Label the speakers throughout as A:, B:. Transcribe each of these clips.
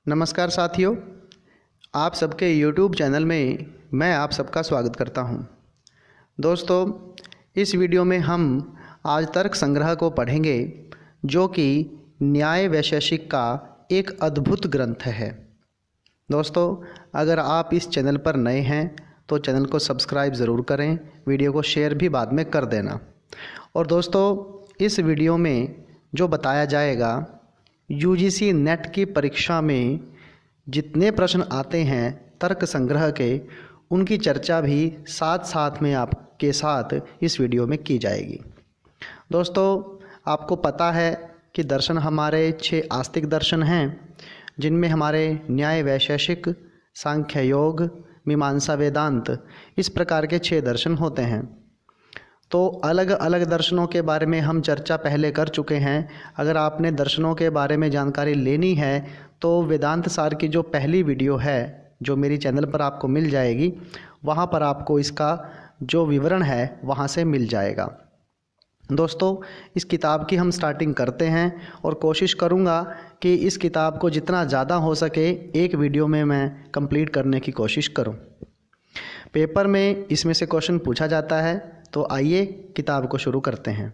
A: नमस्कार साथियों, आप सबके YouTube चैनल में मैं आप सबका स्वागत करता हूं। दोस्तों, इस वीडियो में हम आज तर्क संग्रह को पढ़ेंगे, जो कि न्याय वैशेषिक का एक अद्भुत ग्रंथ है। दोस्तों, अगर आप इस चैनल पर नए हैं तो चैनल को सब्सक्राइब ज़रूर करें, वीडियो को शेयर भी बाद में कर देना। और दोस्तों, इस वीडियो में जो बताया जाएगा, यूजीसी नेट की परीक्षा में जितने प्रश्न आते हैं तर्क संग्रह के, उनकी चर्चा भी साथ साथ में आपके साथ इस वीडियो में की जाएगी। दोस्तों, आपको पता है कि दर्शन हमारे 6 आस्तिक दर्शन हैं, जिनमें हमारे न्याय वैशेषिक, सांख्य योग, मीमांसा वेदांत, इस प्रकार के 6 दर्शन होते हैं। तो अलग अलग दर्शनों के बारे में हम चर्चा पहले कर चुके हैं। अगर आपने दर्शनों के बारे में जानकारी लेनी है तो वेदांत सार की जो पहली वीडियो है, जो मेरी चैनल पर आपको मिल जाएगी, वहाँ पर आपको इसका जो विवरण है वहाँ से मिल जाएगा। दोस्तों, इस किताब की हम स्टार्टिंग करते हैं और कोशिश करूँगा कि इस किताब को जितना ज़्यादा हो सके एक वीडियो में मैं कंप्लीट करने की कोशिश करूँ। पेपर में इसमें से क्वेश्चन पूछा जाता है, तो आइए किताब को शुरू करते हैं।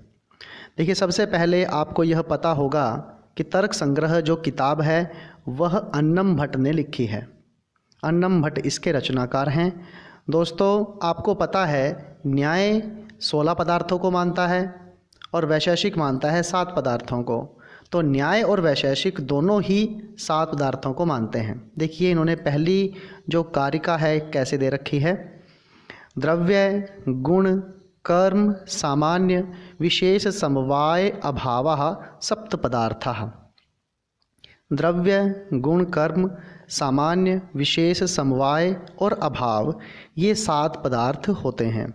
A: देखिए, सबसे पहले आपको यह पता होगा कि तर्क संग्रह जो किताब है वह अन्नम भट्ट ने लिखी है। अन्नम भट्ट इसके रचनाकार हैं। दोस्तों, आपको पता है न्याय 16 पदार्थों को मानता है और वैशेषिक मानता है 7 पदार्थों को। तो न्याय और वैशेषिक दोनों ही 7 पदार्थों को मानते हैं। देखिए, इन्होंने पहली जो कारिका है कैसे दे रखी है। द्रव्य, गुण, कर्म, सामान्य, विशेष समवाय अभावः सप्त पदार्थः। द्रव्य, गुण, कर्म, सामान्य, विशेष समवाय और अभाव, ये 7 पदार्थ होते हैं।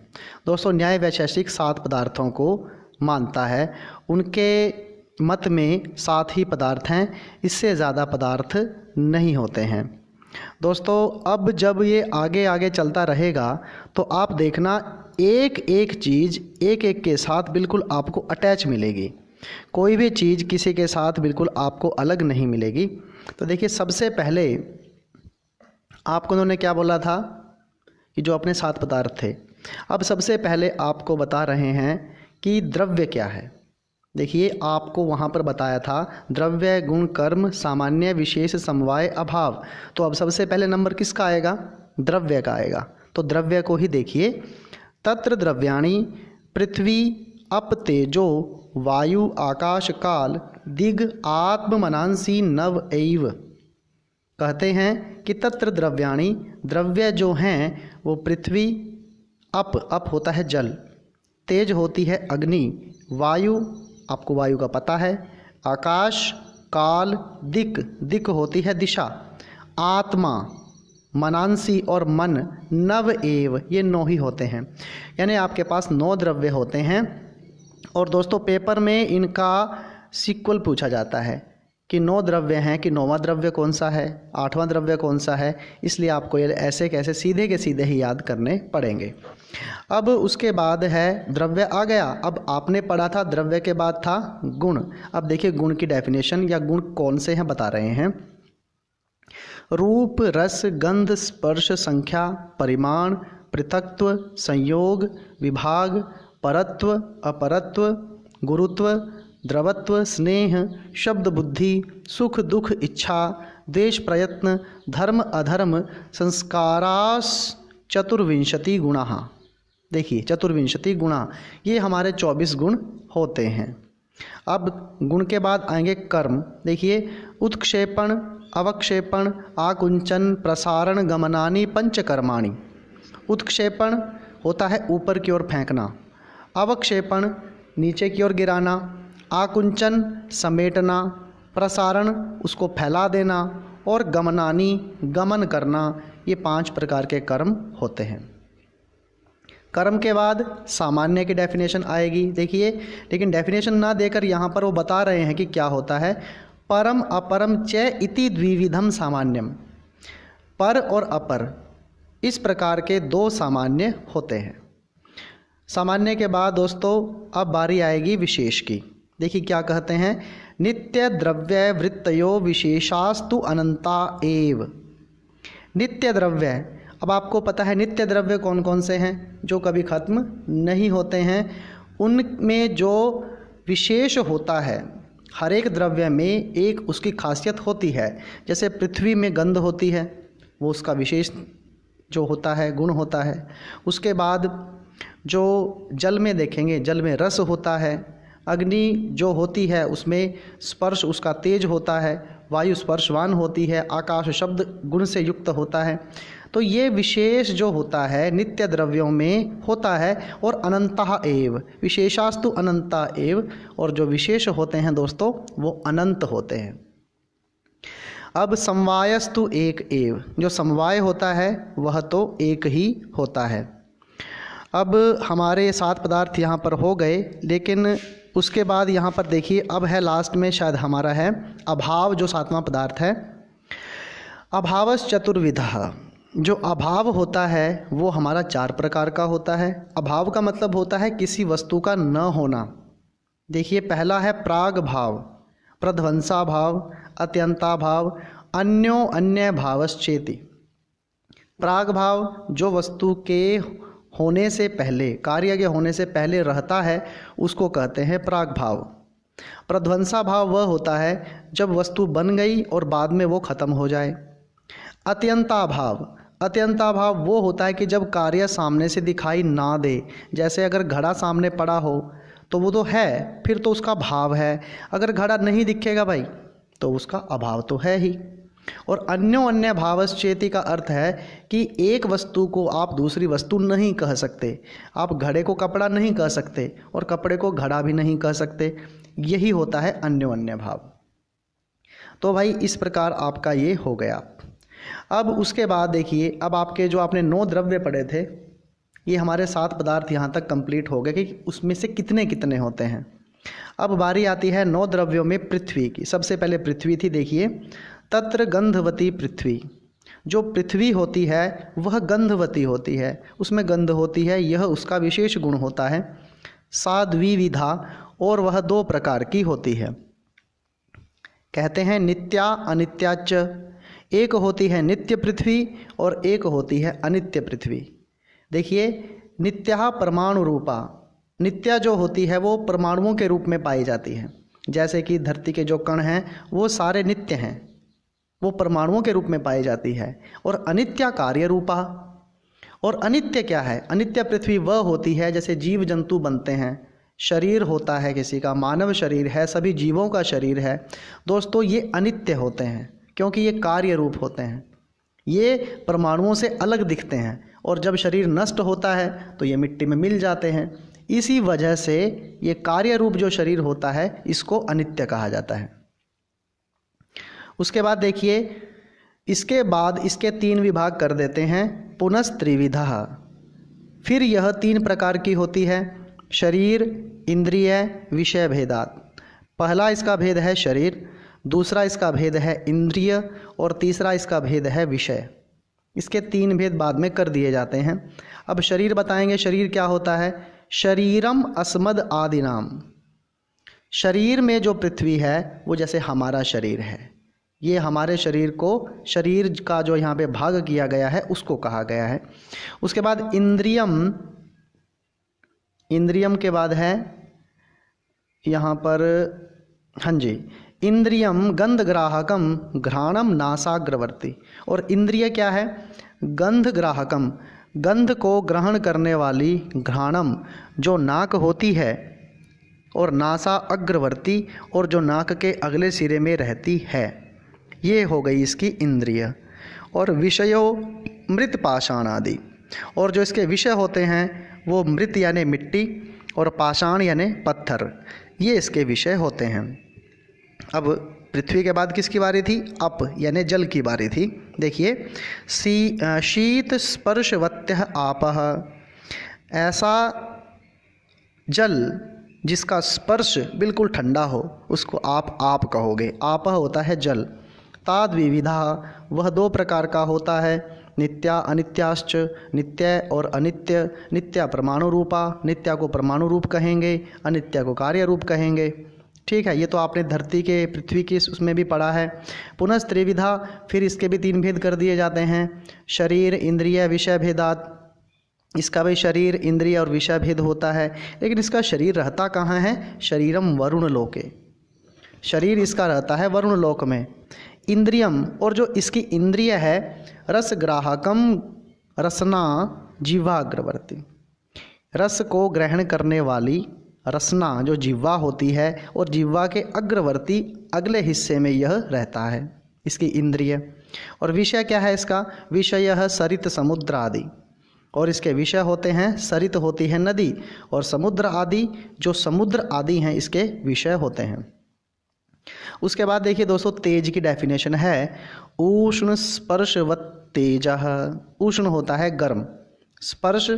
A: दोस्तों, न्याय वैशेषिक 7 पदार्थों को मानता है। उनके मत में 7 ही पदार्थ हैं, इससे ज़्यादा पदार्थ नहीं होते हैं। दोस्तों, अब जब ये आगे आगे चलता रहेगा तो आप देखना एक एक चीज़ एक एक के साथ बिल्कुल आपको अटैच मिलेगी। कोई भी चीज़ किसी के साथ बिल्कुल आपको अलग नहीं मिलेगी। तो देखिए, सबसे पहले आपको उन्होंने क्या बोला था कि जो अपने 7 पदार्थ थे। अब सबसे पहले आपको बता रहे हैं कि द्रव्य क्या है। देखिए, आपको वहाँ पर बताया था द्रव्य, गुण, कर्म, सामान्य, विशेष, समवाय, अभाव। तो अब सबसे पहले नंबर किसका आएगा? द्रव्य का आएगा। तो द्रव्य को ही देखिए। तत्र द्रव्याणि पृथ्वी, अप तेजो, वायु, आकाश, काल, दिग, आत्म, मनांसी, नव एव। कहते हैं कि तत्र द्रव्याणि, द्रव्य जो हैं वो पृथ्वी, अप होता है जल, तेज होती है अग्नि, वायु, आपको वायु का पता है, आकाश, काल, दिक होती है दिशा, आत्मा, मनांसी और मन, नव एव, ये 9 ही होते हैं। यानी आपके पास 9 द्रव्य होते हैं। और दोस्तों, पेपर में इनका सीक्वल पूछा जाता है कि 9 द्रव्य हैं कि 9वां द्रव्य कौन सा है, 8वां द्रव्य कौन सा है। इसलिए आपको ये ऐसे कैसे सीधे के सीधे ही याद करने पड़ेंगे। अब उसके बाद है द्रव्य आ गया। अब आपने पढ़ा था द्रव्य के बाद था गुण। अब देखिए, गुण की डेफिनेशन या गुण कौन से हैं बता रहे हैं। रूप, रस, गंध, स्पर्श, संख्या, परिमाण, पृथक्त्व, संयोग, विभाग, परत्व, अपरत्व, गुरुत्व, द्रवत्व, स्नेह, शब्द, बुद्धि, सुख, दुख, इच्छा, देश, प्रयत्न, धर्म, अधर्म, संस्कारास, चतुर्विंशति गुणः। देखिए, चतुर्विंशति गुणा, ये हमारे 24 गुण होते हैं। अब गुण के बाद आएंगे कर्म। देखिए, उत्क्षेपण, अवक्षेपण, आकुंचन, प्रसारण, गमनानि, पंचकर्माणि। उत्क्षेपण होता है ऊपर की ओर फेंकना, अवक्षेपण नीचे की ओर गिराना, आकुंचन समेटना, प्रसारण उसको फैला देना, और गमनानि गमन करना। ये 5 प्रकार के कर्म होते हैं। कर्म के बाद सामान्य की डेफिनेशन आएगी। देखिए, लेकिन डेफिनेशन ना देकर यहाँ पर वो बता रहे हैं कि क्या होता है। परम, अपरम च इति द्विविधम सामान्यम। पर और अपर, इस प्रकार के 2 सामान्य होते हैं। सामान्य के बाद दोस्तों अब बारी आएगी विशेष की। देखिए क्या कहते हैं, नित्य द्रव्य वृत्तयो विशेषास्तु अनंता एव। नित्य द्रव्य, अब आपको पता है नित्य द्रव्य कौन कौन से हैं, जो कभी खत्म नहीं होते हैं। उनमें जो विशेष होता है, हर एक द्रव्य में एक उसकी खासियत होती है। जैसे पृथ्वी में गंध होती है, वो उसका विशेष जो होता है गुण होता है। उसके बाद जो जल में देखेंगे, जल में रस होता है। अग्नि जो होती है उसमें स्पर्श उसका तेज होता है। वायु स्पर्शवान होती है। आकाश शब्द गुण से युक्त होता है। तो ये विशेष जो होता है नित्य द्रव्यों में होता है। और अनंतः एव, विशेषास्तु अनंता एव, और जो विशेष होते हैं दोस्तों वो अनंत होते हैं। अब समवायस्तु एक एव, जो समवाय होता है वह तो एक ही होता है। अब हमारे 7 पदार्थ यहाँ पर हो गए, लेकिन उसके बाद यहाँ पर देखिए अब है लास्ट में शायद हमारा है अभाव, जो 7वां पदार्थ है। अभावस् चतुर्विधः, जो अभाव होता है वो हमारा 4 प्रकार का होता है। अभाव का मतलब होता है किसी वस्तु का न होना। देखिए पहला है प्राग भाव, प्रध्वंसा भाव, अत्यंता भाव, अन्यो अन्य भावश्चेति। प्राग भाव जो वस्तु के होने से पहले, कार्य के होने से पहले रहता है, उसको कहते हैं प्राग भाव। प्रध्वंसा भाव वह होता है जब वस्तु बन गई और बाद में वो खत्म हो जाए। अत्यंता भाव, अत्यंता भाव वो होता है कि जब कार्य सामने से दिखाई ना दे। जैसे अगर घड़ा सामने पड़ा हो तो वो तो है, फिर तो उसका भाव है। अगर घड़ा नहीं दिखेगा भाई तो उसका अभाव तो है ही। और अन्यो अन्य भावश्चेति का अर्थ है कि एक वस्तु को आप दूसरी वस्तु नहीं कह सकते। आप घड़े को कपड़ा नहीं कह सकते और कपड़े को घड़ा भी नहीं कह सकते। यही होता है अन्यो अन्य भाव। तो भाई इस प्रकार आपका ये हो गया। अब उसके बाद देखिए, अब आपके जो आपने 9 द्रव्य पढ़े थे, ये हमारे 7 पदार्थ यहाँ तक कंप्लीट हो गए कि उसमें से कितने कितने होते हैं। अब बारी आती है 9 द्रव्यों में पृथ्वी की। सबसे पहले पृथ्वी थी, देखिए तत्र गंधवती पृथ्वी। जो पृथ्वी होती है वह गंधवती होती है, उसमें गंध होती है, यह उसका विशेष गुण होता है। सा द्विविधा, और वह 2 प्रकार की होती है। कहते हैं नित्या अनित्याच। एक होती है नित्य पृथ्वी और एक होती है अनित्य पृथ्वी। देखिए नित्या परमाणु रूपा, नित्या जो होती है वो परमाणुओं के रूप में पाई जाती है। जैसे कि धरती के जो कण हैं वो सारे नित्य हैं, वो परमाणुओं के रूप में पाई जाती है। और अनित्या कार्य रूपा। और अनित्य क्या है? अनित्य पृथ्वी वह होती है जैसे जीव जंतु बनते हैं, शरीर होता है किसी का, मानव शरीर है, सभी जीवों का शरीर है। दोस्तों ये अनित्य होते हैं क्योंकि ये कार्य रूप होते हैं, ये परमाणुओं से अलग दिखते हैं। और जब शरीर नष्ट होता है तो ये मिट्टी में मिल जाते हैं। इसी वजह से ये कार्य रूप जो शरीर होता है इसको अनित्य कहा जाता है। उसके बाद देखिए, इसके बाद इसके 3 विभाग कर देते हैं। पुनस्त्रिविधः, फिर यह 3 प्रकार की होती है। शरीर, इंद्रिय, विषय भेदात्। पहला इसका भेद है शरीर, दूसरा इसका भेद है इंद्रिय, और तीसरा इसका भेद है विषय। इसके 3 भेद बाद में कर दिए जाते हैं। अब शरीर बताएंगे। शरीर क्या होता है? शरीरम अस्मद आदिनाम। शरीर में जो पृथ्वी है वो जैसे हमारा शरीर है, ये हमारे शरीर को, शरीर का जो यहाँ पे भाग किया गया है उसको कहा गया है। उसके बाद इंद्रियम, इंद्रियम के बाद है यहाँ पर, हाँ जी, इंद्रियम गंधग्राहकम घ्राणम नासाग्रवर्ती। और इंद्रिय क्या है? गंधग्राहकम, गंध को ग्रहण करने वाली, घ्राणम जो नाक होती है, और नासा अग्रवर्ती और जो नाक के अगले सिरे में रहती है। ये हो गई इसकी इंद्रिय। और विषयो मृत पाषाण आदि, और जो इसके विषय होते हैं वो मृत यानी मिट्टी और पाषाण यानी पत्थर, ये इसके विषय होते हैं। अब पृथ्वी के बाद किसकी बारी थी? अप यानी जल की बारी थी। देखिए शीत स्पर्शवत्यः आपः, ऐसा जल जिसका स्पर्श बिल्कुल ठंडा हो उसको आप कहोगे। आप होता है जल। ताद्विविधा, वह 2 प्रकार का होता है। नित्या अनित्याश्च, नित्य और अनित्य। नित्या परमाणु रूपा, नित्या को परमाणु रूप कहेंगे, अनित्या को कार्य रूप कहेंगे। ठीक है, ये तो आपने धरती के, पृथ्वी की उसमें भी पढ़ा है। पुनः त्रिविधा, फिर इसके भी 3 भेद कर दिए जाते हैं। शरीर इंद्रिय विषय भेदात, इसका भी शरीर इंद्रिय और विषय भेद होता है, लेकिन इसका शरीर रहता कहाँ है? शरीरम वरुण लोके, शरीर इसका रहता है वरुण लोक में। इंद्रियम, और जो इसकी इंद्रिय है, रस ग्राहकम रसना जीवाग्रवर्ती, रस को ग्रहण करने वाली रसना जो जिह्वा होती है, और जिह्वा के अग्रवर्ती अगले हिस्से में यह रहता है, इसकी इंद्रिय। और विषय क्या है इसका? विषय सरित समुद्र आदि, और इसके विषय होते हैं, सरित होती है नदी, और समुद्र आदि, जो समुद्र आदि हैं इसके विषय होते हैं। उसके बाद देखिए दोस्तों, तेज की डेफिनेशन है उष्ण स्पर्शवत तेजः। उष्ण होता है गर्म, स्पर्श,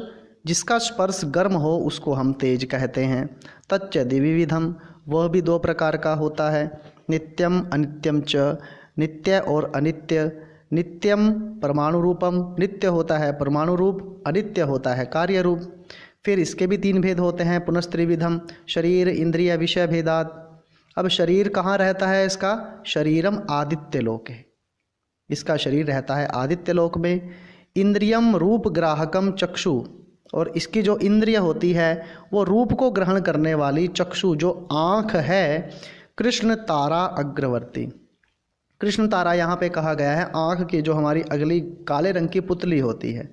A: जिसका स्पर्श गर्म हो उसको हम तेज कहते हैं। तच्च द्विविधम, वह भी 2 प्रकार का होता है। नित्यम अनित्यम च, नित्य और अनित्य। नित्यम परमाणु रूपम, नित्य होता है परमाणु रूप, अनित्य होता है कार्य रूप। फिर इसके भी 3 भेद होते हैं। पुनस्त्रिविधम, शरीर इंद्रिय विषय भेदात। अब शरीर कहाँ रहता है इसका? शरीरम आदित्य लोक है, इसका शरीर रहता है आदित्य लोक में। इंद्रियम रूप ग्राहकम चक्षु, और इसकी जो इंद्रिय होती है वो रूप को ग्रहण करने वाली चक्षु, जो आँख है, कृष्ण तारा अग्रवर्ती। कृष्ण तारा यहाँ पे कहा गया है आँख की, जो हमारी अगली काले रंग की पुतली होती है,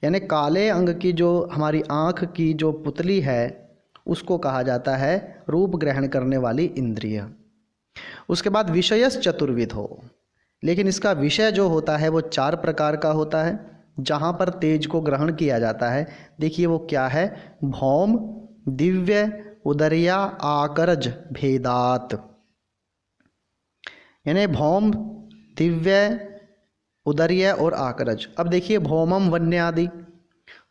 A: यानी काले अंग की जो हमारी आँख की जो पुतली है उसको कहा जाता है रूप ग्रहण करने वाली इंद्रिय। उसके बाद विषयस चतुर्विध हो, लेकिन इसका विषय जो होता है वो 4 प्रकार का होता है, जहाँ पर तेज को ग्रहण किया जाता है। देखिए वो क्या है? भौम, दिव्य, उदरिया, आकरज भेदात, यानी भौम, दिव्य, उदर्य और आकरज। अब देखिए भौमम वन्य आदि,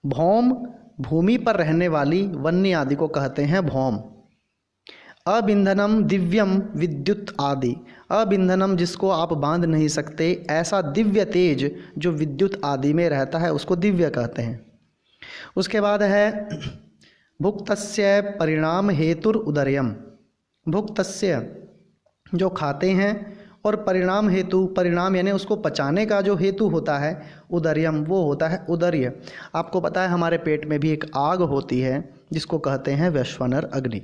A: भौम भूमि पर रहने वाली वन्य आदि को कहते हैं भौम। अबिंधनम दिव्यम विद्युत आदि, अबिंधनम जिसको आप बांध नहीं सकते, ऐसा दिव्य तेज जो विद्युत आदि में रहता है उसको दिव्य कहते हैं। उसके बाद है भुक्तस्य परिणाम हेतुर उदर्यम, भुक्तस्य जो खाते हैं, और परिणाम हेतु, परिणाम यानी उसको पचाने का जो हेतु होता है, उदर्यम वो होता है उदर्य। आपको पता है हमारे पेट में भी एक आग होती है जिसको कहते हैं वैश्वानर अग्नि।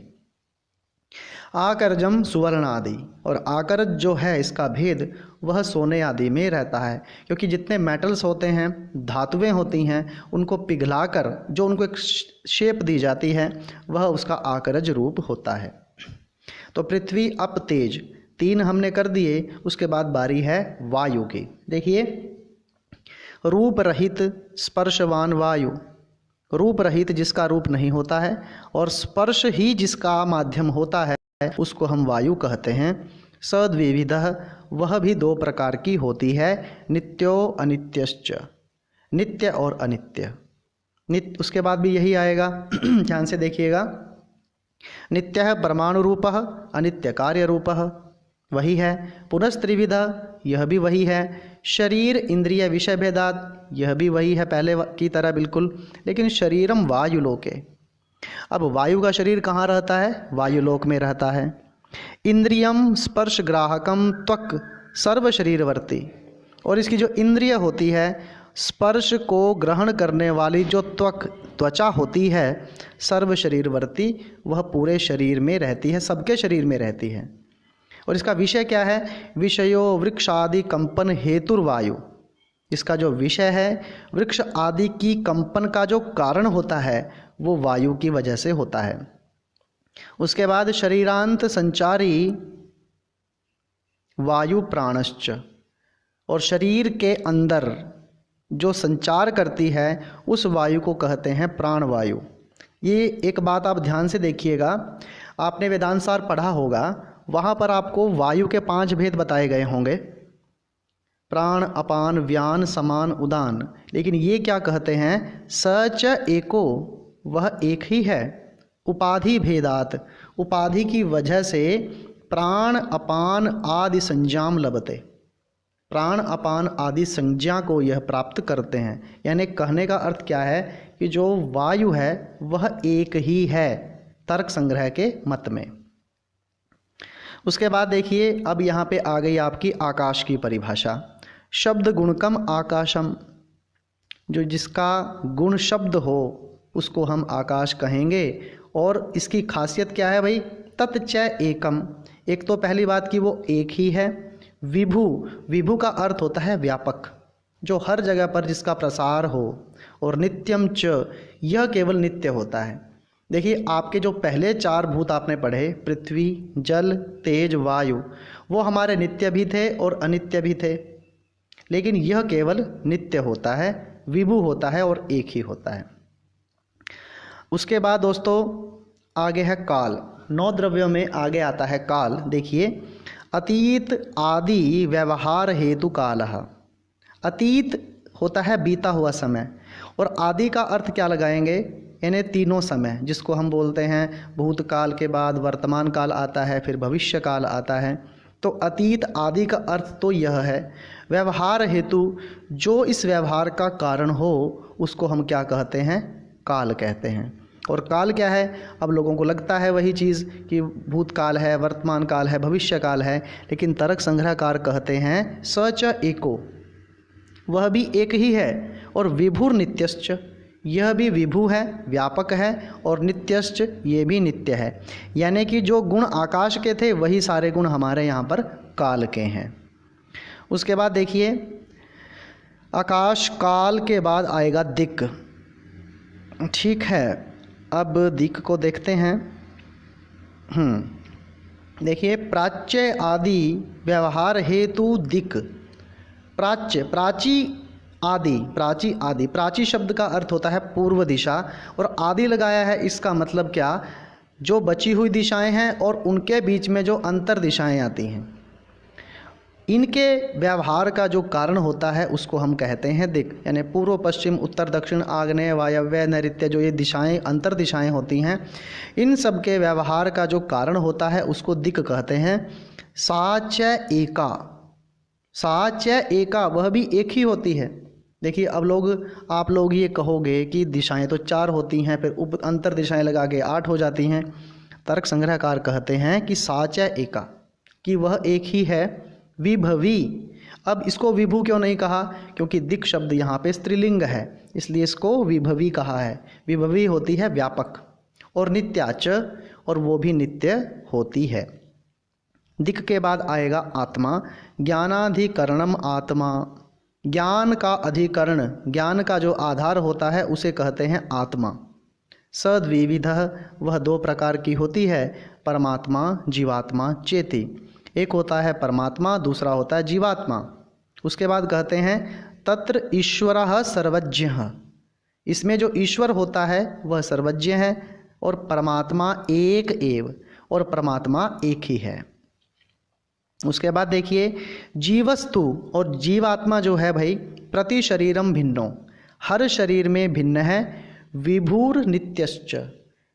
A: आकर्जम सुवर्ण आदि, और आकर्ज जो है इसका भेद वह सोने आदि में रहता है, क्योंकि जितने मेटल्स होते हैं, धातुएं होती हैं, उनको पिघलाकर जो उनको एक शेप दी जाती है वह उसका आकर्ज रूप होता है। तो पृथ्वी, अप, तेज 3 हमने कर दिए। उसके बाद बारी है वायु की। देखिए रूप रहित स्पर्शवान वायु, रूप रहित जिसका रूप नहीं होता है और स्पर्श ही जिसका माध्यम होता है उसको हम वायु कहते हैं। सद्विविधः, वह भी 2 प्रकार की होती है। नित्यो अनित्यश्च, नित्य और अनित्य। नित्य उसके बाद भी यही आएगा ध्यान से देखिएगा। नित्यः परमाणु रूपः, अनित्य कार्य रूपः, वही है। पुनस्त्रिविधा, यह भी वही है। शरीर इंद्रिय विषय भेदात, यह भी वही है पहले की तरह बिल्कुल, लेकिन शरीरम वायुलोके। अब वायु का शरीर कहाँ रहता है? वायुलोक में रहता है। इंद्रियम स्पर्श ग्राहकम त्वक सर्व शरीरवर्ती, और इसकी जो इंद्रिय होती है, स्पर्श को ग्रहण करने वाली जो त्वचा होती है, सर्व शरीरवर्ती, वह पूरे शरीर में रहती है, सबके शरीर में रहती है। और इसका विषय क्या है? विषयो वृक्ष आदि कंपन हेतुर्वायु, इसका जो विषय है वृक्ष आदि की कंपन का जो कारण होता है वो वायु की वजह से होता है। उसके बाद शरीरांत संचारी वायु प्राणश्च, और शरीर के अंदर जो संचार करती है उस वायु को कहते हैं प्राण वायु। ये एक बात आप ध्यान से देखिएगा, आपने वेदांत सार पढ़ा होगा, वहाँ पर आपको वायु के 5 भेद बताए गए होंगे, प्राण, अपान, व्यान, समान, उदान। लेकिन ये क्या कहते हैं? सच एको, वह एक ही है। उपाधि भेदात, उपाधि की वजह से प्राण अपान आदि संज्ञाम लभते, प्राण अपान आदि संज्ञा को यह प्राप्त करते हैं। यानी कहने का अर्थ क्या है कि जो वायु है वह एक ही है तर्क संग्रह के मत में। उसके बाद देखिए अब यहाँ पे आ गई आपकी आकाश की परिभाषा। शब्द गुणकम आकाशम, जो जिसका गुण शब्द हो उसको हम आकाश कहेंगे। और इसकी खासियत क्या है भाई? तत्च एकम, एक तो पहली बात कि वो एक ही है। विभु, विभु का अर्थ होता है व्यापक, जो हर जगह पर जिसका प्रसार हो। और नित्यम च, यह केवल नित्य होता है। देखिए आपके जो पहले 4 भूत आपने पढ़े, पृथ्वी, जल, तेज, वायु, वो हमारे नित्य भी थे और अनित्य भी थे, लेकिन यह केवल नित्य होता है, विभु होता है और एक ही होता है। उसके बाद दोस्तों आगे है काल। 9 द्रव्यों में आगे आता है काल। देखिए अतीत आदि व्यवहार हेतु कालः। अतीत होता है बीता हुआ समय, और आदि का अर्थ क्या लगाएंगे? यानी तीनों समय, जिसको हम बोलते हैं भूतकाल के बाद वर्तमान काल आता है, फिर भविष्य काल आता है। तो अतीत आदि का अर्थ तो यह है। व्यवहार हेतु, जो इस व्यवहार का कारण हो उसको हम क्या कहते हैं? काल कहते हैं। और काल क्या है? अब लोगों को लगता है वही चीज़ कि भूतकाल है, वर्तमान काल है, भविष्य काल है, लेकिन तर्क संग्रहकार कहते हैं सच एको, वह भी एक ही है। और विभुर नित्यश्च, यह भी विभु है, व्यापक है, और नित्यश्च, ये भी नित्य है। यानी कि जो गुण आकाश के थे वही सारे गुण हमारे यहाँ पर काल के हैं। उसके बाद देखिए आकाश काल के बाद आएगा दिक्। ठीक है, अब दिक् को देखते हैं। देखिए प्राच्य आदि व्यवहार हेतु दिक्। प्राच्य, प्राची आदि, प्राची आदि, प्राची शब्द का अर्थ होता है पूर्व दिशा, और आदि लगाया है, इसका मतलब क्या? जो बची हुई दिशाएं हैं और उनके बीच में जो अंतर दिशाएं आती हैं, इनके व्यवहार का जो कारण होता है उसको हम कहते हैं दिक्। यानी पूर्व, पश्चिम, उत्तर, दक्षिण, आग्नेय, वायव्य, नैऋत्य, जो ये दिशाएं अंतर दिशाएं होती हैं, इन सब के व्यवहार का जो कारण होता है उसको दिक् कहते हैं। साच एका, साच एका, वह भी एक ही होती है। देखिए अब आप लोग ये कहोगे कि दिशाएं तो 4 होती हैं, फिर उप अंतर दिशाएं लगा के 8 हो जाती हैं। तर्क संग्रहकार कहते हैं कि साच एका, कि वह एक ही है। विभवी, अब इसको विभु क्यों नहीं कहा? क्योंकि दिक् शब्द यहाँ पे स्त्रीलिंग है, इसलिए इसको विभवी कहा है। विभवी होती है व्यापक। और नित्याच, और वो भी नित्य होती है। दिक् के बाद आएगा आत्मा। ज्ञानाधिकरणम आत्मा, ज्ञान का अधिकरण, ज्ञान का जो आधार होता है उसे कहते हैं आत्मा। सद्विविधः, वह 2 प्रकार की होती है, परमात्मा, जीवात्मा, चेति। एक होता है परमात्मा, दूसरा होता है जीवात्मा। उसके बाद कहते हैं तत्र ईश्वरः सर्वज्ञः, इसमें जो ईश्वर होता है वह सर्वज्ञ है, और परमात्मा एक एव, और परमात्मा एक ही है। उसके बाद देखिए जीवस्तु, और जीवात्मा जो है भाई, प्रति शरीरम भिन्नो, हर शरीर में भिन्न है। विभुर नित्यश्च,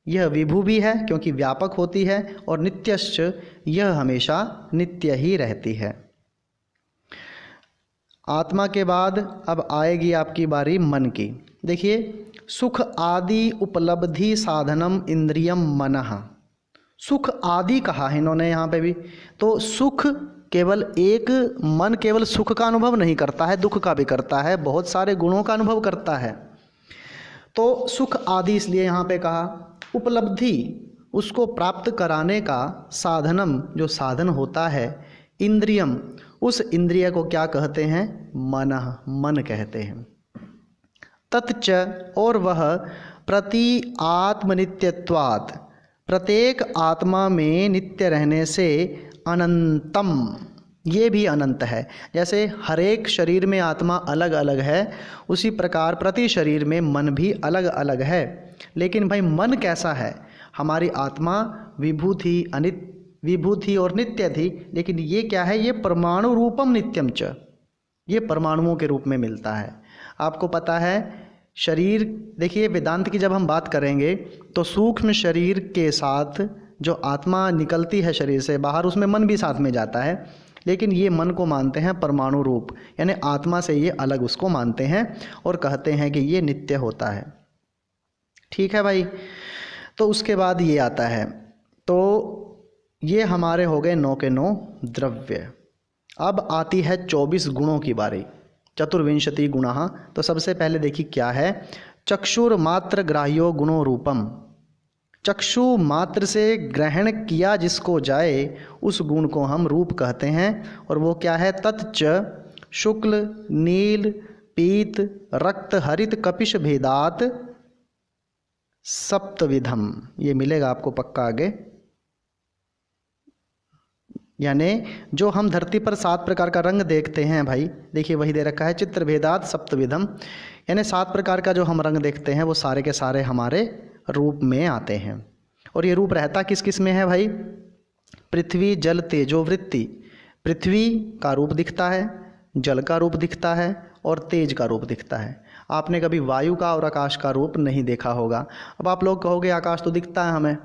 A: यह विभु भी है क्योंकि व्यापक होती है, और नित्यश्च, यह हमेशा नित्य ही रहती है। आत्मा के बाद अब आएगी आपकी बारी मन की। देखिए सुख आदि उपलब्धि साधनम इंद्रियम मनः, सुख आदि कहा है इन्होंने यहाँ पे भी। तो सुख केवल एक, मन केवल सुख का अनुभव नहीं करता है, दुख का भी करता है, बहुत सारे गुणों का अनुभव करता है। तो सुख आदि इसलिए यहाँ पे कहा। उपलब्धि, उसको प्राप्त कराने का, साधनम, जो साधन होता है, इंद्रियम, उस इंद्रिय को क्या कहते हैं? मनः, मन कहते हैं। तत्च, और वह प्रति आत्मनित्यत्वात्, प्रत्येक आत्मा में नित्य रहने से, अनंतम, ये भी अनंत है। जैसे हर एक शरीर में आत्मा अलग अलग है, उसी प्रकार प्रति शरीर में मन भी अलग अलग है। लेकिन भाई मन कैसा है? हमारी आत्मा विभू थी, विभू थी और नित्य थी, लेकिन ये क्या है? ये परमाणु रूपम नित्यम च, ये परमाणुओं के रूप में मिलता है। आपको पता है शरीर, देखिए वेदांत की जब हम बात करेंगे तो सूक्ष्म शरीर के साथ जो आत्मा निकलती है शरीर से बाहर, उसमें मन भी साथ में जाता है, लेकिन ये मन को मानते हैं परमाणु रूप, यानी आत्मा से ये अलग उसको मानते हैं और कहते हैं कि ये नित्य होता है। ठीक है भाई। तो उसके बाद ये आता है, तो ये हमारे हो गए 9 के 9 द्रव्य। अब आती है 24 गुणों की बारी, चतुर्विंशति गुणः। तो सबसे पहले देखिए क्या है, चक्षुर मात्र ग्राह्यो गुणो रूपम। चक्षु मात्र से ग्रहण किया जिसको जाए उस गुण को हम रूप कहते हैं। और वो क्या है, तच्च शुक्ल नील पीत रक्त हरित कपिश भेदात सप्तविधम। ये मिलेगा आपको पक्का आगे। यानी जो हम धरती पर 7 प्रकार का रंग देखते हैं भाई, देखिए वही दे रखा है, चित्र भेदात सप्तविधम। यानी 7 प्रकार का जो हम रंग देखते हैं वो सारे के सारे हमारे रूप में आते हैं। और ये रूप रहता किस किस में है भाई, पृथ्वी जल तेजो वृत्ति। पृथ्वी का रूप दिखता है, जल का रूप दिखता है और तेज का रूप दिखता है। आपने कभी वायु का और आकाश का रूप नहीं देखा होगा। अब आप लोग कहोगे आकाश तो दिखता है हमें।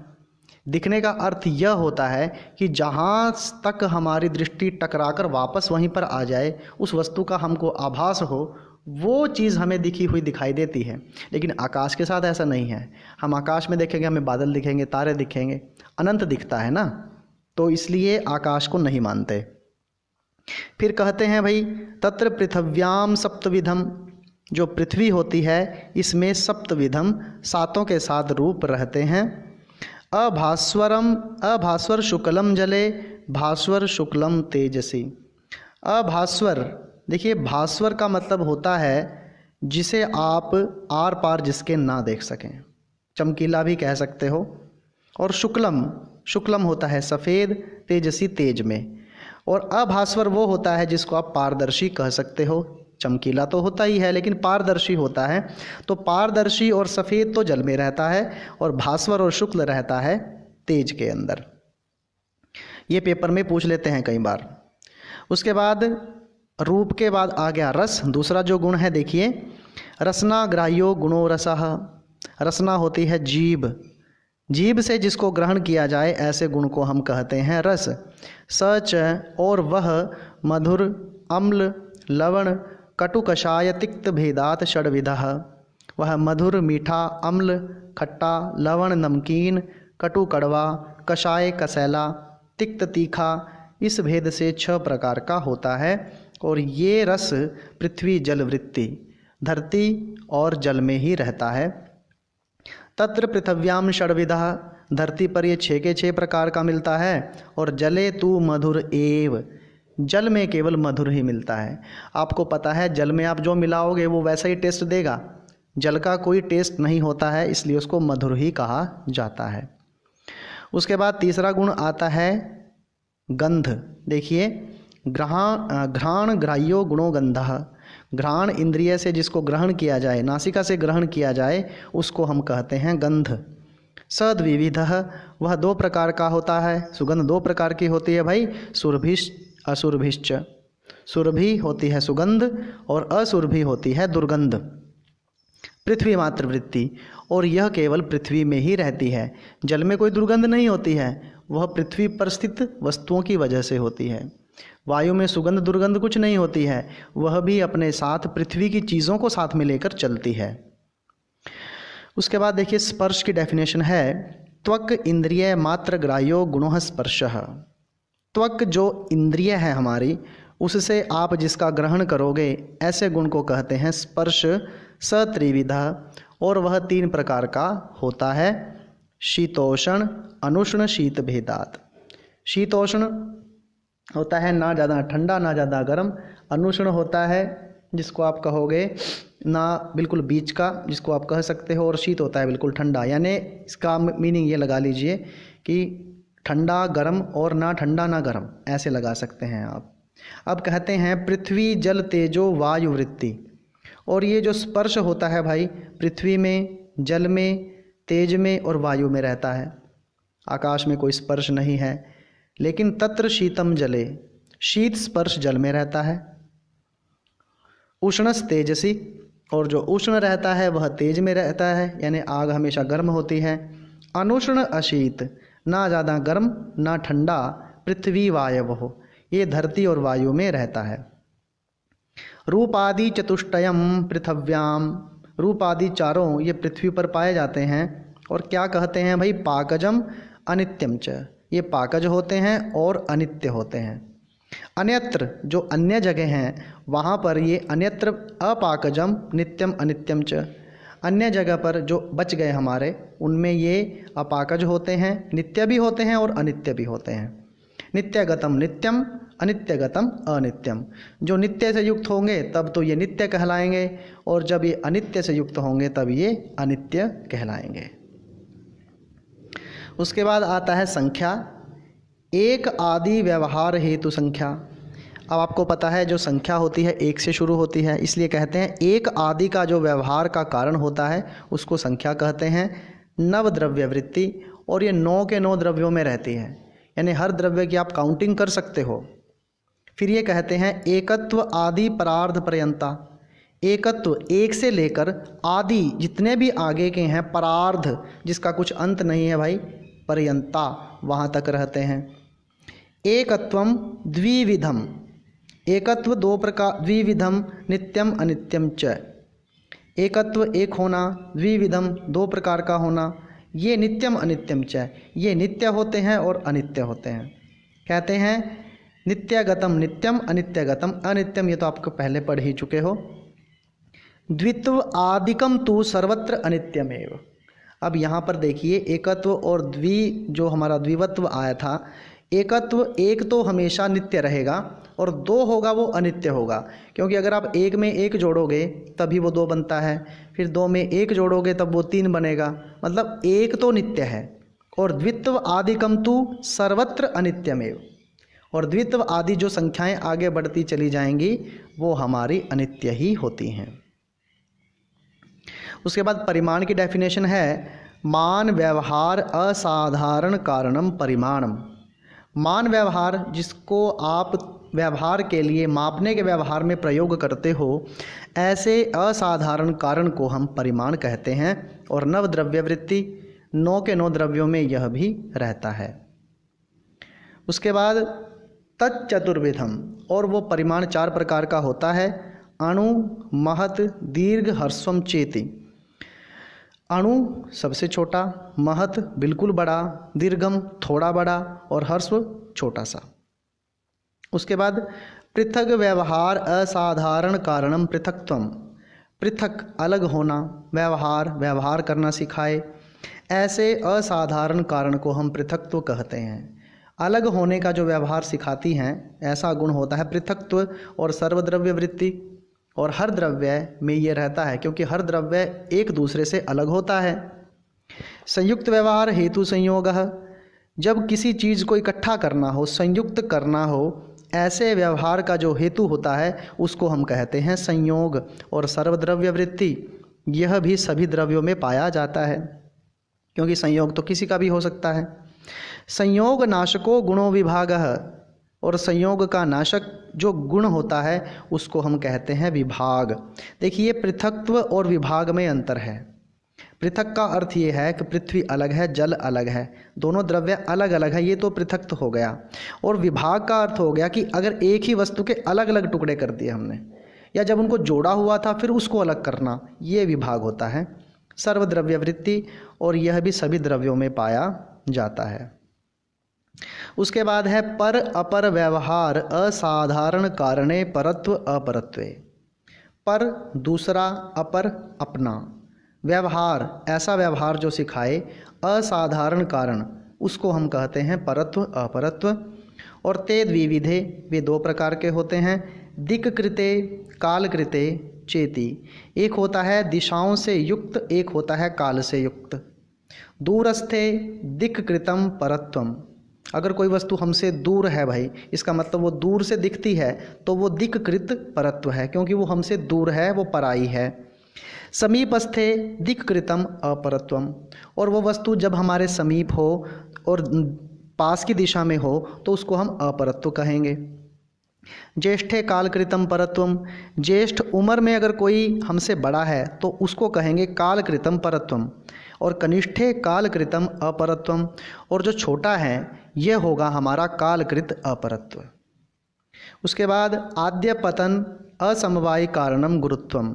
A: दिखने का अर्थ यह होता है कि जहाँ तक हमारी दृष्टि टकराकर वापस वहीं पर आ जाए, उस वस्तु का हमको आभास हो, वो चीज़ हमें दिखी हुई दिखाई देती है। लेकिन आकाश के साथ ऐसा नहीं है। हम आकाश में देखेंगे, हमें बादल दिखेंगे, तारे दिखेंगे, अनंत दिखता है ना, तो इसलिए आकाश को नहीं मानते। फिर कहते हैं भाई तत्र पृथिव्याम सप्तविधम। जो पृथ्वी होती है इसमें सप्तविधम 7 के 7 रूप रहते हैं। अभास्वर शुक्लम जले भास्वर शुक्लम तेजसी। अभास्वर, देखिए भास्वर का मतलब होता है जिसे आप आर पार जिसके ना देख सकें, चमकीला भी कह सकते हो। और शुक्लम होता है सफ़ेद, तेजसी तेज में। और अभास्वर वो होता है जिसको आप पारदर्शी कह सकते हो। चमकीला तो होता ही है लेकिन पारदर्शी होता है। तो पारदर्शी और सफ़ेद तो जल में रहता है और भास्वर और शुक्ल रहता है तेज के अंदर। ये पेपर में पूछ लेते हैं कई बार। उसके बाद रूप के बाद आ गया रस। दूसरा जो गुण है देखिए, रसना ग्राह्यो गुणो रसः। रसना होती है जीभ। जीभ से जिसको ग्रहण किया जाए ऐसे गुण को हम कहते हैं रस। सच, और वह मधुर अम्ल लवण कटु कषाय तिक्त भेदात षड्विधः। वह मधुर मीठा अम्ल खट्टा लवण नमकीन कटु कड़वा कषाय कसैला तिक्त तीखा, इस भेद से 6 प्रकार का होता है। और ये रस पृथ्वी जल वृत्ति, धरती और जल में ही रहता है। तत्र पृथिव्याम षड्विधः। धरती पर ये 6 के 6 प्रकार का मिलता है। और जले तू मधुर एव। जल में केवल मधुर ही मिलता है। आपको पता है जल में आप जो मिलाओगे वो वैसा ही टेस्ट देगा। जल का कोई टेस्ट नहीं होता है, इसलिए उसको मधुर ही कहा जाता है। उसके बाद तीसरा गुण आता है गंध। देखिए घ्राण ग्राह्यो गुणो गंधः। घ्राण इंद्रिय से जिसको ग्रहण किया जाए, नासिका से ग्रहण किया जाए, उसको हम कहते हैं गंध। सद्विविधः। वह 2 प्रकार का होता है। सुगंध 2 प्रकार की होती है भाई, सुरभिश्च असुरभिश्च। सुरभि होती है सुगंध और असुरभि होती है दुर्गंध। पृथ्वी मात्र वृत्ति, और यह केवल पृथ्वी में ही रहती है। जल में कोई दुर्गंध नहीं होती है, वह पृथ्वी पर स्थित वस्तुओं की वजह से होती है। वायु में सुगंध दुर्गंध कुछ नहीं होती है, वह भी अपने साथ पृथ्वी की चीज़ों को साथ में लेकर चलती है। उसके बाद देखिए स्पर्श की डेफिनेशन है, त्वक इंद्रिय मात्र ग्राह्यो गुणः स्पर्शः। त्वक जो इंद्रिय है हमारी, उससे आप जिसका ग्रहण करोगे ऐसे गुण को कहते हैं स्पर्श। सत्रिविधा, और वह 3 प्रकार का होता है। शीतोष्ण अनुष्ण शीत भेदात। शीतोष्ण होता है ना ज़्यादा ठंडा ना ज़्यादा गर्म। अनुष्ण होता है जिसको आप कहोगे ना बिल्कुल बीच का, जिसको आप कह सकते हो। और शीत होता है बिल्कुल ठंडा। यानी इसका मीनिंग ये लगा लीजिए कि ठंडा गर्म और ना ठंडा ना गर्म, ऐसे लगा सकते हैं आप। अब कहते हैं पृथ्वी जल तेजो वायु वृत्ति। और ये जो स्पर्श होता है भाई, पृथ्वी में, जल में, तेज में और वायु में रहता है। आकाश में कोई स्पर्श नहीं है। लेकिन तत्र शीतम जले, शीत स्पर्श जल में रहता है। उष्णस तेजसी, और जो उष्ण रहता है वह तेज में रहता है, यानी आग हमेशा गर्म होती है। अनुष्ण अशीत, ना ज़्यादा गर्म ना ठंडा। पृथ्वी वायव, ये धरती और वायु में रहता है। रूपादि चतुष्टयम पृथिव्याम। रूप आदि चारों ये पृथ्वी पर पाए जाते हैं। और क्या कहते हैं भाई, पाकजम अनित्यम च। ये पाकज होते हैं और अनित्य होते हैं। अन्यत्र जो अन्य जगह हैं वहाँ पर ये अन्यत्र अपाकजम नित्यम अनित्यम च, अन्य जगह पर जो बच गए हमारे उनमें ये अपाकज होते हैं, नित्य भी होते हैं और अनित्य भी होते हैं। नित्यगतम नित्यम अनित्यगतम अनित्यम, जो नित्य से युक्त होंगे तब तो ये नित्य कहलाएंगे और जब ये अनित्य से युक्त होंगे तब ये अनित्य कहलाएंगे। उसके बाद आता है संख्या। एक आदि व्यवहार हेतु संख्या। अब आपको पता है जो संख्या होती है एक से शुरू होती है, इसलिए कहते हैं एक आदि का जो व्यवहार का कारण होता है उसको संख्या कहते हैं। नव द्रव्य वृत्ति, और ये 9 के 9 द्रव्यों में रहती है, यानी हर द्रव्य की आप काउंटिंग कर सकते हो। फिर ये कहते हैं एकत्व आदि परार्ध पर्यंता। एकत्व एक से लेकर आदि जितने भी आगे के हैं, परार्ध जिसका कुछ अंत नहीं है भाई, पर्यंता वहाँ तक रहते हैं। एकत्वम द्विविधम, एकत्व 2 प्रकार, द्विविधम नित्यम अनित्यम च। एकत्व एक होना, द्विविधम 2 प्रकार का होना, ये नित्यम अनित्यम च, ये नित्य होते हैं और अनित्य होते हैं। कहते हैं नित्यगतम नित्यम अनित्यगतम अनित्यम, ये तो आपको पहले पढ़ ही चुके हो। द्वित्व आदिकम तु सर्वत्र अनित्यमेव। अब यहाँ पर देखिए एकत्व और जो हमारा द्विवत्व आया था, एकत्व एक तो हमेशा नित्य रहेगा और 2 होगा वो अनित्य होगा, क्योंकि अगर आप 1 में 1 जोड़ोगे तभी वो 2 बनता है, फिर 2 में 1 जोड़ोगे तब वो 3 बनेगा, मतलब एक तो नित्य है। और द्वित्व आदिकम तु सर्वत्र अनित्यमेव, और द्वित्व आदि जो संख्याएं आगे बढ़ती चली जाएंगी वो हमारी अनित्य ही होती हैं। उसके बाद परिमाण की डेफिनेशन है मान व्यवहार असाधारण कारणम परिमाणम। मान व्यवहार जिसको आप व्यवहार के लिए मापने के व्यवहार में प्रयोग करते हो, ऐसे असाधारण कारण को हम परिमाण कहते हैं। और नव द्रव्य वृत्ति 9 के 9 द्रव्यों में यह भी रहता है। उसके बाद तच्चतुर्विधम, और वो परिमाण 4 प्रकार का होता है। अणु, महत, दीर्घ, ह्रस्वम चेति। अणु सबसे छोटा, महत बिल्कुल बड़ा, दीर्घम थोड़ा बड़ा और ह्रस्व छोटा सा। उसके बाद पृथक व्यवहार असाधारण कारणम पृथक्त्वम। पृथक अलग होना, व्यवहार करना सिखाए, ऐसे असाधारण कारण को हम पृथक्त्व कहते हैं। अलग होने का जो व्यवहार सिखाती हैं ऐसा गुण होता है पृथक्त्व। और सर्वद्रव्य वृत्ति, और हर द्रव्य में ये रहता है क्योंकि हर द्रव्य एक दूसरे से अलग होता है। संयुक्त व्यवहार हेतु संयोग, जब किसी चीज़ को इकट्ठा करना हो, संयुक्त करना हो, ऐसे व्यवहार का जो हेतु होता है उसको हम कहते हैं संयोग। और सर्वद्रव्य वृत्ति, यह भी सभी द्रव्यों में पाया जाता है क्योंकि संयोग तो किसी का भी हो सकता है। संयोग नाशको गुणों विभागः, और संयोग का नाशक जो गुण होता है उसको हम कहते हैं विभाग। देखिए पृथक्त्व और विभाग में अंतर है। पृथक का अर्थ ये है कि पृथ्वी अलग है, जल अलग है, दोनों द्रव्य अलग अलग है, ये तो पृथक्त्व हो गया। और विभाग का अर्थ हो गया कि अगर एक ही वस्तु के अलग अलग टुकड़े कर दिए हमने, या जब उनको जोड़ा हुआ था फिर उसको अलग करना, ये विभाग होता है। सर्वद्रव्य वृत्ति, और यह भी सभी द्रव्यों में पाया जाता है। उसके बाद है पर अपर व्यवहार असाधारण कारणे परत्व अपरत्वे। पर दूसरा, अपर अपना, व्यवहार ऐसा व्यवहार जो सिखाए, असाधारण कारण उसको हम कहते हैं परत्व अपरत्व। और ते द्विविधे, वे 2 प्रकार के होते हैं। दिक् कृते काल कृते चेति, एक होता है दिशाओं से युक्त, एक होता है काल से युक्त। दूरस्थे दिक् कृतम परत्वम, अगर कोई वस्तु हमसे दूर है भाई, इसका मतलब वो दूर से दिखती है तो वो दिक्कृत परत्व है, क्योंकि वो हमसे दूर है, वो पराई है। समीपस्थे दिक्कृतम अपरत्वम, और वो वस्तु जब हमारे समीप हो और पास की दिशा में हो तो उसको हम अपरत्व कहेंगे। ज्येष्ठे कालकृतम परत्वम, ज्येष्ठ उम्र में अगर कोई हमसे बड़ा है तो उसको कहेंगे कालकृतम परत्वम। और कनिष्ठे कालकृतम अपरत्वम, और जो छोटा है यह होगा हमारा कालकृत अपरत्व। उसके बाद आद्य पतन असमवायी कारणम गुरुत्वम।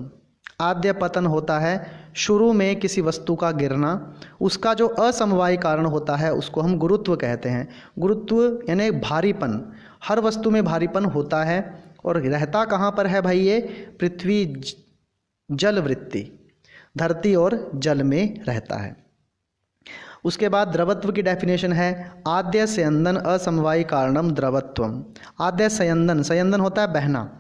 A: आद्य पतन होता है शुरू में किसी वस्तु का गिरना, उसका जो असमवायी कारण होता है उसको हम गुरुत्व कहते हैं। गुरुत्व यानी भारीपन, हर वस्तु में भारीपन होता है। और रहता कहाँ पर है भाई? ये पृथ्वी जल वृत्ति, धरती और जल में रहता है। उसके बाद द्रवत्व की डेफिनेशन है आद्य स्यंदन असमवायी कारणम द्रवत्वम। आद्य स्यंदन, स्यंदन होता है बहना,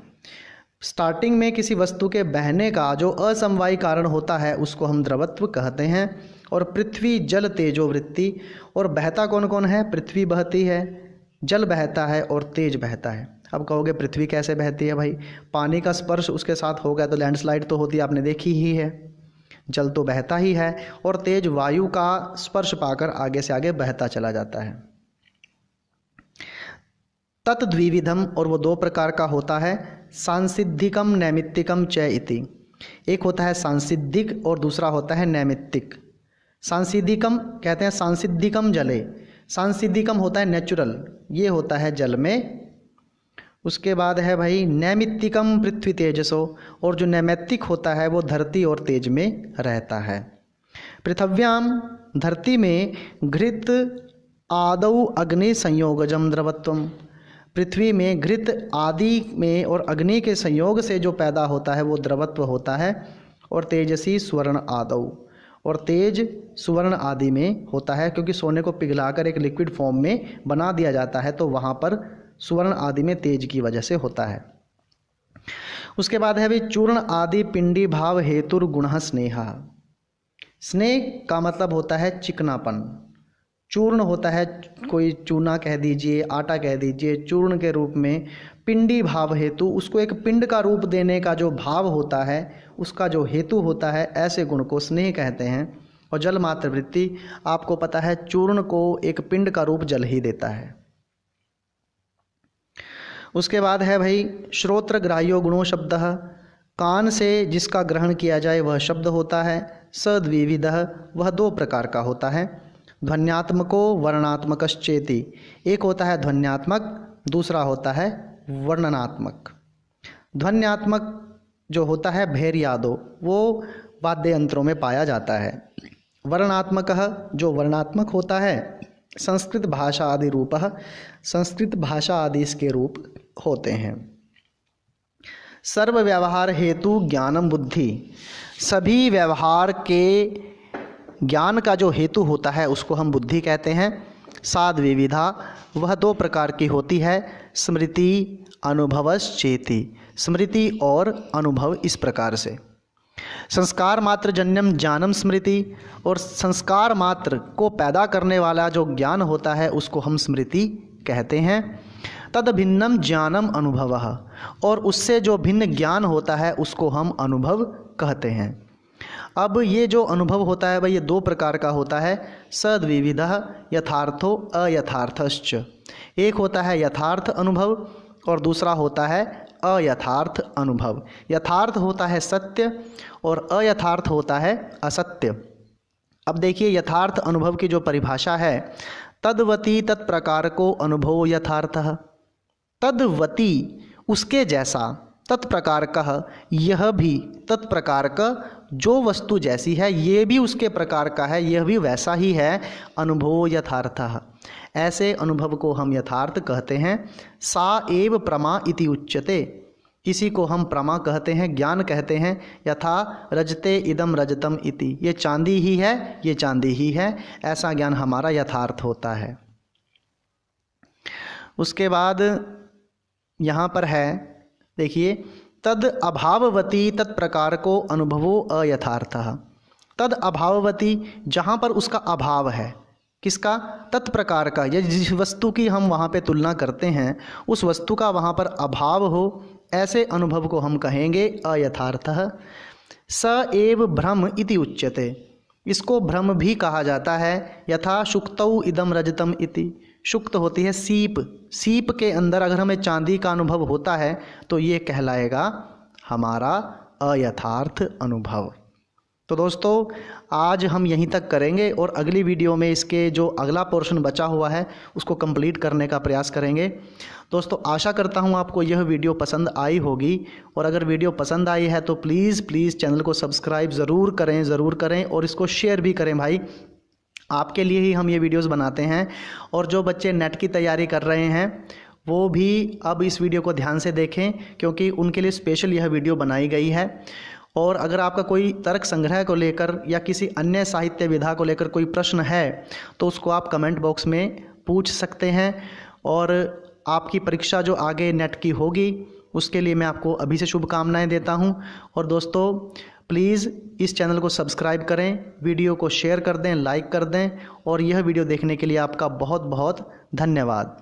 A: स्टार्टिंग में किसी वस्तु के बहने का जो असमवायी कारण होता है उसको हम द्रवत्व कहते हैं। और पृथ्वी जल तेजो वृत्ति, और बहता कौन कौन है? पृथ्वी बहती है, जल बहता है और तेज बहता है। अब कहोगे पृथ्वी कैसे बहती है भाई? पानी का स्पर्श उसके साथ हो गया तो लैंडस्लाइड तो होती है, आपने देखी ही है। जल तो बहता ही है और तेज वायु का स्पर्श पाकर आगे से आगे बहता चला जाता है। तत्द्विविधम, और वो दो प्रकार का होता है, सांसिद्धिकम नैमित्तिकम च इति। एक होता है सांसिद्धिक और दूसरा होता है नैमित्तिक। सांसिद्धिकम कहते हैं सांसिद्धिकम जले, सांसिद्धिकम होता है नेचुरल, ये होता है जल में। उसके बाद है भाई नैमित्तिकम पृथ्वी तेजसो, और जो नैमित्तिक होता है वो धरती और तेज में रहता है। पृथिव्याम, धरती में घृत आदौ अग्नि संयोगजम द्रवत्वम। पृथ्वी में घृत आदि में और अग्नि के संयोग से जो पैदा होता है वो द्रवत्व होता है। और तेजसी स्वर्ण आदौ, और तेज सुवर्ण आदि में होता है, क्योंकि सोने को पिघलाकर एक लिक्विड फॉर्म में बना दिया जाता है तो वहाँ पर सुवर्ण आदि में तेज की वजह से होता है। उसके बाद है भी चूर्ण आदि पिंडी भाव हेतुर गुण स्नेहा। स्नेह का मतलब होता है चिकनापन। चूर्ण होता है, कोई चूना कह दीजिए, आटा कह दीजिए, चूर्ण के रूप में पिंडी भाव हेतु, उसको एक पिंड का रूप देने का जो भाव होता है उसका जो हेतु होता है, ऐसे गुण को स्नेह कहते हैं। और जल मात्र वृत्ति, आपको पता है चूर्ण को एक पिंड का रूप जल ही देता है। उसके बाद है भाई श्रोत्र ग्राह्यो गुणो शब्द, कान से जिसका ग्रहण किया जाए वह शब्द होता है। सद्विविधः, वह दो प्रकार का होता है, ध्वन्यात्मको वर्णात्मकश्चेति। एक होता है ध्वन्यात्मक, दूसरा होता है वर्णनात्मक। ध्वन्यात्मक जो होता है भैर्यादो, वो वाद्य यंत्रों में पाया जाता है। वर्णात्मक जो वर्णात्मक होता है संस्कृत भाषा आदि रूपः, संस्कृत भाषा आदि इसके रूप होते हैं। सर्व व्यवहार हेतु ज्ञानम बुद्धि, सभी व्यवहार के ज्ञान का जो हेतु होता है उसको हम बुद्धि कहते हैं। साद विविधा, वह दो प्रकार की होती है, स्मृति अनुभवश्चेति। स्मृति और अनुभव इस प्रकार से, संस्कार मात्र जन्यम ज्ञानम स्मृति, और संस्कार मात्र को पैदा करने वाला जो ज्ञान होता है उसको हम स्मृति कहते हैं। तद भिन्नम ज्ञानम अनुभवः, और उससे जो भिन्न ज्ञान होता है उसको हम अनुभव कहते हैं। अब ये जो अनुभव होता है भाई ये दो प्रकार का होता है, सद्विविधः यथार्थो अयथार्थश्च। एक होता है यथार्थ अनुभव और दूसरा होता है अयथार्थ अनुभव। यथार्थ होता है सत्य और अयथार्थ होता है असत्य। अब देखिए यथार्थ अनुभव की जो परिभाषा है, तद्वती तत्प्रकार को अनुभव यथार्थः। तद्वती उसके जैसा, तत्प्रकार कह यह भी, तत्प्रकार का जो वस्तु जैसी है ये भी उसके प्रकार का है, यह भी वैसा ही है, अनुभव यथार्थः। ऐसे अनुभव को हम यथार्थ कहते हैं। सा एव प्रमा इति उच्यते, इसी को हम प्रमा कहते हैं, ज्ञान कहते हैं। यथा रजते इदम रजतम इति, ये चांदी ही है, ये चांदी ही है, ऐसा ज्ञान हमारा यथार्थ होता है। उसके बाद यहाँ पर है देखिए, तद अभाववती तत्प्रकार को अनुभवो अयथार्थः। तद अभाववती, जहाँ पर उसका अभाव है, किसका? तत्प्रकार का, या जिस वस्तु की हम वहाँ पे तुलना करते हैं उस वस्तु का वहाँ पर अभाव हो, ऐसे अनुभव को हम कहेंगे अयथार्थः। स एव भ्रम इति उच्यते, इसको भ्रम भी कहा जाता है। यथा शुक्तौ इदम रजतम इति, शुक्त होती है सीप, सीप के अंदर अगर हमें चांदी का अनुभव होता है तो ये कहलाएगा हमारा अयथार्थ अनुभव। तो दोस्तों आज हम यहीं तक करेंगे और अगली वीडियो में इसके जो अगला पोर्शन बचा हुआ है उसको कंप्लीट करने का प्रयास करेंगे। दोस्तों आशा करता हूँ आपको यह वीडियो पसंद आई होगी, और अगर वीडियो पसंद आई है तो प्लीज़ चैनल को सब्सक्राइब ज़रूर करें और इसको शेयर भी करें भाई। आपके लिए ही हम ये वीडियोज़ बनाते हैं। और जो बच्चे नेट की तैयारी कर रहे हैं वो भी अब इस वीडियो को ध्यान से देखें, क्योंकि उनके लिए स्पेशल यह वीडियो बनाई गई है। और अगर आपका कोई तर्क संग्रह को लेकर या किसी अन्य साहित्य विधा को लेकर कोई प्रश्न है तो उसको आप कमेंट बॉक्स में पूछ सकते हैं। और आपकी परीक्षा जो आगे नेट की होगी उसके लिए मैं आपको अभी से शुभकामनाएं देता हूं। और दोस्तों प्लीज़ इस चैनल को सब्सक्राइब करें, वीडियो को शेयर कर दें, लाइक कर दें, और यह वीडियो देखने के लिए आपका बहुत बहुत धन्यवाद।